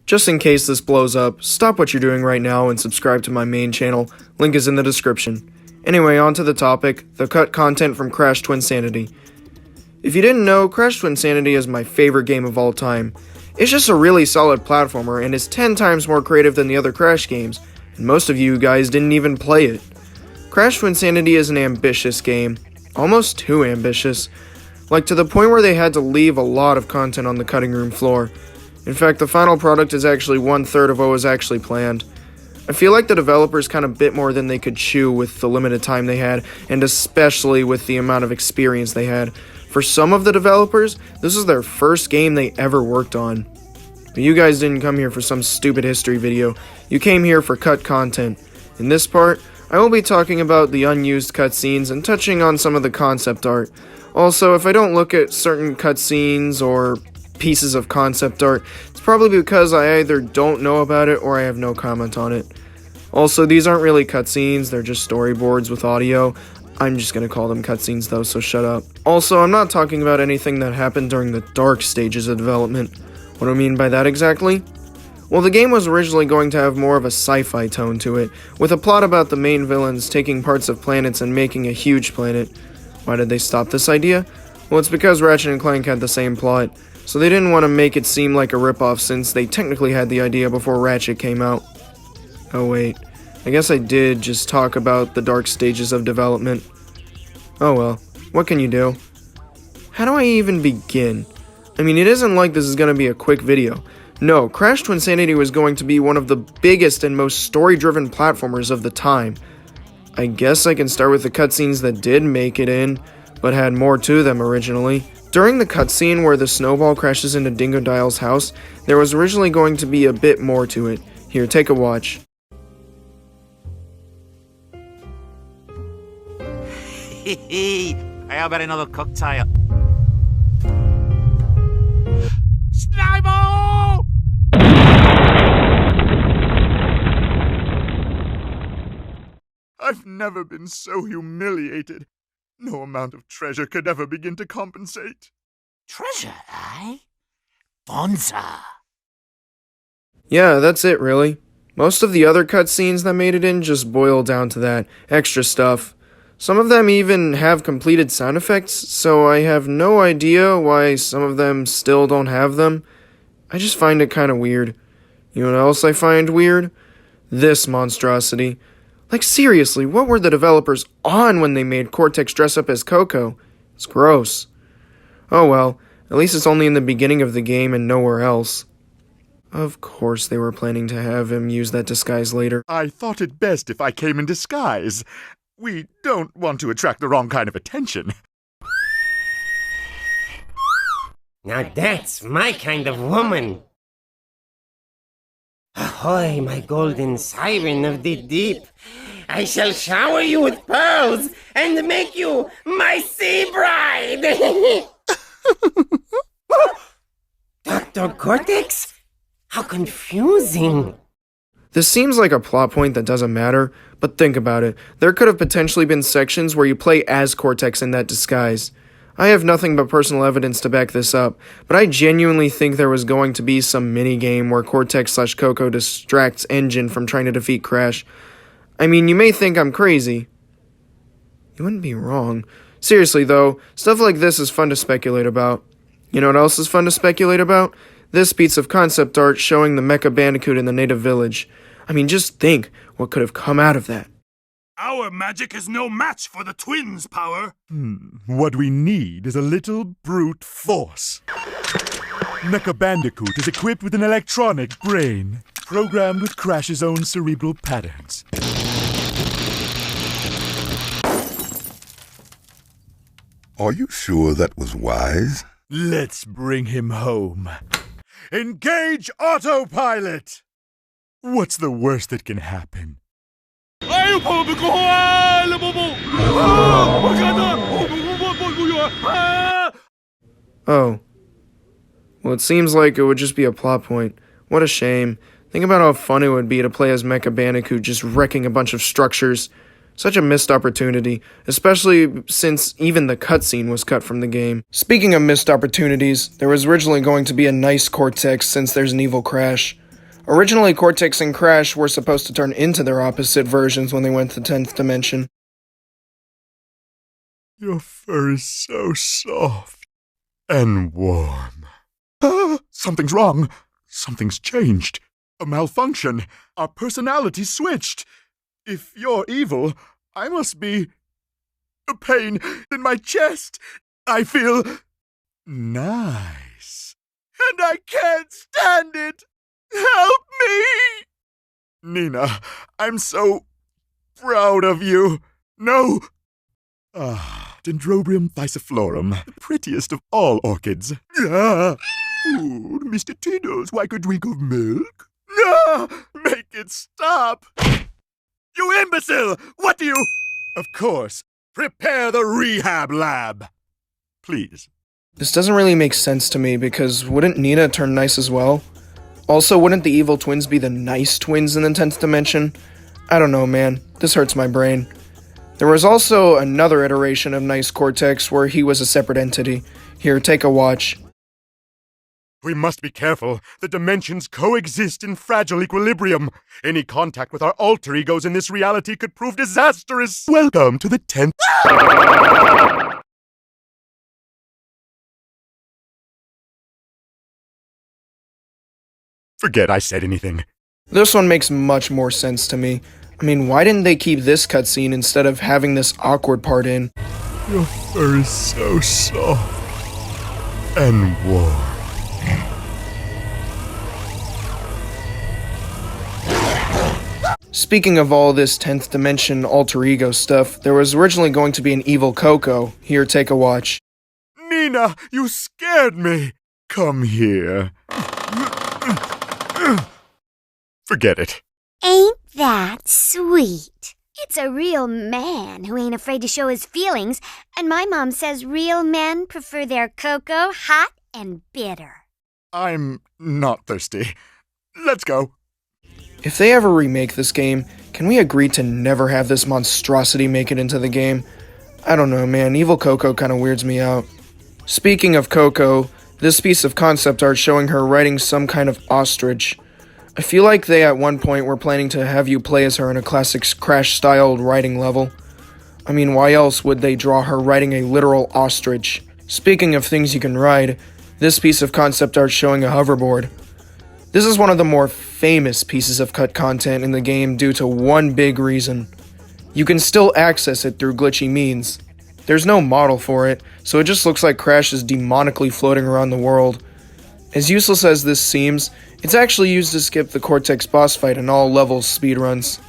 Just in case this blows up, stop what you're doing right now and subscribe to my main channel. Link is in the description. Anyway, on to the topic, the cut content from Crash Twinsanity. If you didn't know, Crash Twinsanity is my favorite game of all time. It's just a really solid platformer and is 10 times more creative than the other Crash games, and most of you guys didn't even play it. Crash Twinsanity is an ambitious game, almost too ambitious, like to the point where they had to leave a lot of content on the cutting room floor. In fact, the final product is actually 1/3 of what was actually planned. I feel like the developers kind of bit more than they could chew with the limited time they had, and especially with the amount of experience they had. For some of the developers, this is their first game they ever worked on. But you guys didn't come here for some stupid history video, you came here for cut content. In this part, I will be talking about the unused cutscenes and touching on some of the concept art. Also, if I don't look at certain cutscenes or pieces of concept art, it's probably because I either don't know about it or I have no comment on it. Also, these aren't really cutscenes, they're just storyboards with audio. I'm just gonna call them cutscenes though, so shut up. Also, I'm not talking about anything that happened during the dark stages of development. What do I mean by that exactly? Well, the game was originally going to have more of a sci-fi tone to it, with a plot about the main villains taking parts of planets and making a huge planet. Why did they stop this idea? Well, it's because Ratchet and Clank had the same plot, so they didn't want to make it seem like a ripoff since they technically had the idea before Ratchet came out. Oh wait, I guess I did just talk about the dark stages of development. Oh well, what can you do? How do I even begin? I mean, it isn't like this is going to be a quick video. No, Crash Twinsanity was going to be one of the biggest and most story-driven platformers of the time. I guess I can start with the cutscenes that did make it in, but had more to them originally. During the cutscene where the snowball crashes into Dingodyle's house, there was originally going to be a bit more to it. Here, take a watch. How about another cocktail? Snowball! I've never been so humiliated. No amount of treasure could ever begin to compensate. Treasure, eh? Bonza. Yeah, that's it really. Most of the other cutscenes that made it in just boil down to that, extra stuff. Some of them even have completed sound effects, so I have no idea why some of them still don't have them. I just find it kinda weird. You know what else I find weird? This monstrosity. Like seriously, what were the developers on when they made Cortex dress up as Coco? It's gross. Oh well, at least it's only in the beginning of the game and nowhere else. Of course they were planning to have him use that disguise later. I thought it best if I came in disguise. We don't want to attract the wrong kind of attention. Now that's my kind of woman. Ahoy, my golden siren of the deep. I shall shower you with pearls and make you my sea bride. Dr. Cortex? How confusing. This seems like a plot point that doesn't matter, but think about it. There could have potentially been sections where you play as Cortex in that disguise. I have nothing but personal evidence to back this up, but I genuinely think there was going to be some mini-game where Cortex/Coco distracts Engine from trying to defeat Crash. I mean, you may think I'm crazy. You wouldn't be wrong. Seriously though, stuff like this is fun to speculate about. You know what else is fun to speculate about? This piece of concept art showing the Mecha Bandicoot in the native village. I mean, just think what could have come out of that. Our magic is no match for the twins' power. What we need is a little brute force. Mecha Bandicoot is equipped with an electronic brain, programmed with Crash's own cerebral patterns. Are you sure that was wise? Let's bring him home. Engage autopilot! What's the worst that can happen? Oh. Well, it seems like it would just be a plot point. What a shame. Think about how fun it would be to play as Mecha Bandicoot just wrecking a bunch of structures. Such a missed opportunity, especially since even the cutscene was cut from the game. Speaking of missed opportunities, there was originally going to be a nice Cortex since there's an evil Crash. Originally, Cortex and Crash were supposed to turn into their opposite versions when they went to 10th dimension. Your fur is so soft and warm. Something's wrong. Something's changed. A malfunction. Our personalities switched. If you're evil, I must be... a pain in my chest. I feel... nice. And I can't stand it. Help me! Nina, I'm so proud of you. No! Dendrobium thyssiflorum, the prettiest of all orchids. Ooh, Mr. Tiddles, why could drink of milk? Make it stop! You imbecile! What do you... Of course, prepare the rehab lab. Please. This doesn't really make sense to me, because wouldn't Nina turn nice as well? Also, wouldn't the evil twins be the nice twins in the 10th dimension? I don't know, man. This hurts my brain. There was also another iteration of Nice Cortex where he was a separate entity. Here, take a watch. We must be careful. The dimensions coexist in fragile equilibrium. Any contact with our alter egos in this reality could prove disastrous. Welcome to the 10th... Forget I said anything. This one makes much more sense to me. I mean, why didn't they keep this cutscene instead of having this awkward part in? Your fur is so soft and warm. Speaking of all this 10th dimension alter ego stuff, there was originally going to be an evil Coco. Here, take a watch. Nina, you scared me. Come here. Forget it. Ain't that sweet? It's a real man who ain't afraid to show his feelings, and my mom says real men prefer their cocoa hot and bitter. I'm not thirsty. Let's go. If they ever remake this game, can we agree to never have this monstrosity make it into the game? I don't know, man. Evil Coco kinda weirds me out. Speaking of Coco, this piece of concept art showing her riding some kind of ostrich. I feel like they at one point were planning to have you play as her in a classic Crash-styled riding level. I mean, why else would they draw her riding a literal ostrich? Speaking of things you can ride, this piece of concept art showing a hoverboard. This is one of the more famous pieces of cut content in the game due to one big reason. You can still access it through glitchy means. There's no model for it, so it just looks like Crash is demonically floating around the world. As useless as this seems, it's actually used to skip the Cortex boss fight in all levels speedruns.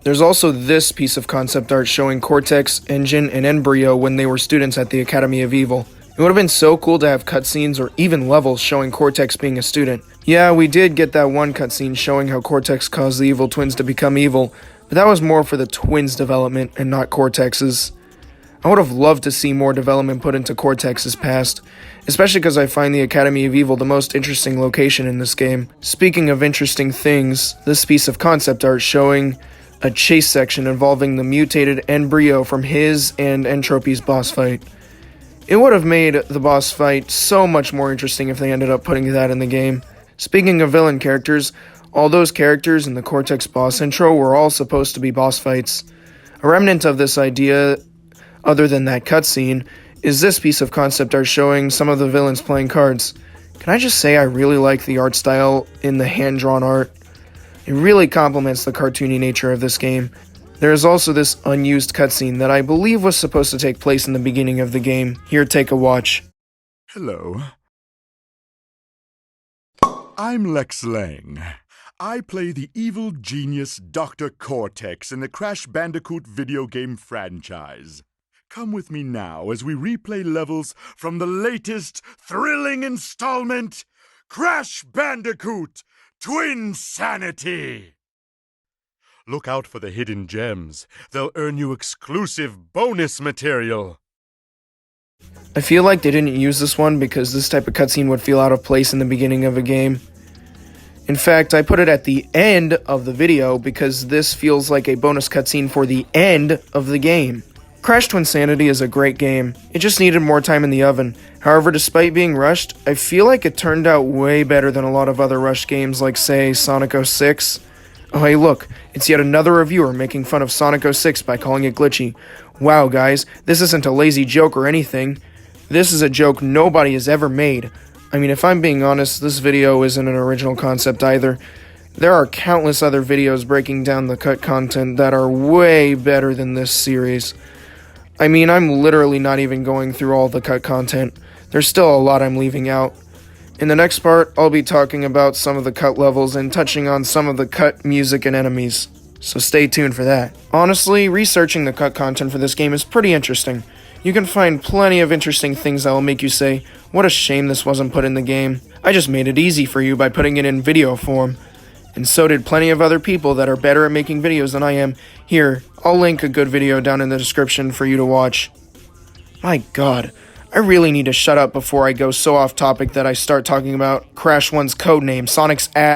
There's also this piece of concept art showing Cortex, Engine, and Embryo when they were students at the Academy of Evil. It would have been so cool to have cutscenes or even levels showing Cortex being a student. Yeah, we did get that one cutscene showing how Cortex caused the evil twins to become evil, but that was more for the twins' development and not Cortex's. I would have loved to see more development put into Cortex's past, especially because I find the Academy of Evil the most interesting location in this game. Speaking of interesting things, this piece of concept art showing a chase section involving the mutated Embryo from his and Entropy's boss fight. It would have made the boss fight so much more interesting if they ended up putting that in the game. Speaking of villain characters, all those characters in the Cortex boss intro were all supposed to be boss fights. A remnant of this idea, other than that cutscene, is this piece of concept art showing some of the villains playing cards. Can I just say I really like the art style in the hand-drawn art? It really complements the cartoony nature of this game. There is also this unused cutscene that I believe was supposed to take place in the beginning of the game. Here, take a watch. Hello. I'm Lex Lang. I play the evil genius Dr. Cortex in the Crash Bandicoot video game franchise. Come with me now as we replay levels from the latest thrilling installment, Crash Bandicoot Twinsanity. Look out for the hidden gems. They'll earn you exclusive bonus material. I feel like they didn't use this one because this type of cutscene would feel out of place in the beginning of a game. In fact, I put it at the end of the video because this feels like a bonus cutscene for the end of the game. Crash Twinsanity is a great game. It just needed more time in the oven. However, despite being rushed, I feel like it turned out way better than a lot of other rushed games like, say, Sonic 06. Oh hey look, it's yet another reviewer making fun of Sonic 06 by calling it glitchy. Wow guys, this isn't a lazy joke or anything. This is a joke nobody has ever made. I mean, if I'm being honest, this video isn't an original concept either. There are countless other videos breaking down the cut content that are way better than this series. I mean, I'm literally not even going through all the cut content. There's still a lot I'm leaving out. In the next part, I'll be talking about some of the cut levels and touching on some of the cut music and enemies. So stay tuned for that. Honestly, researching the cut content for this game is pretty interesting. You can find plenty of interesting things that will make you say, what a shame this wasn't put in the game. I just made it easy for you by putting it in video form. And so did plenty of other people that are better at making videos than I am. Here, I'll link a good video down in the description for you to watch. My god, I really need to shut up before I go so off topic that I start talking about Crash 1's codename, Sonic's ass.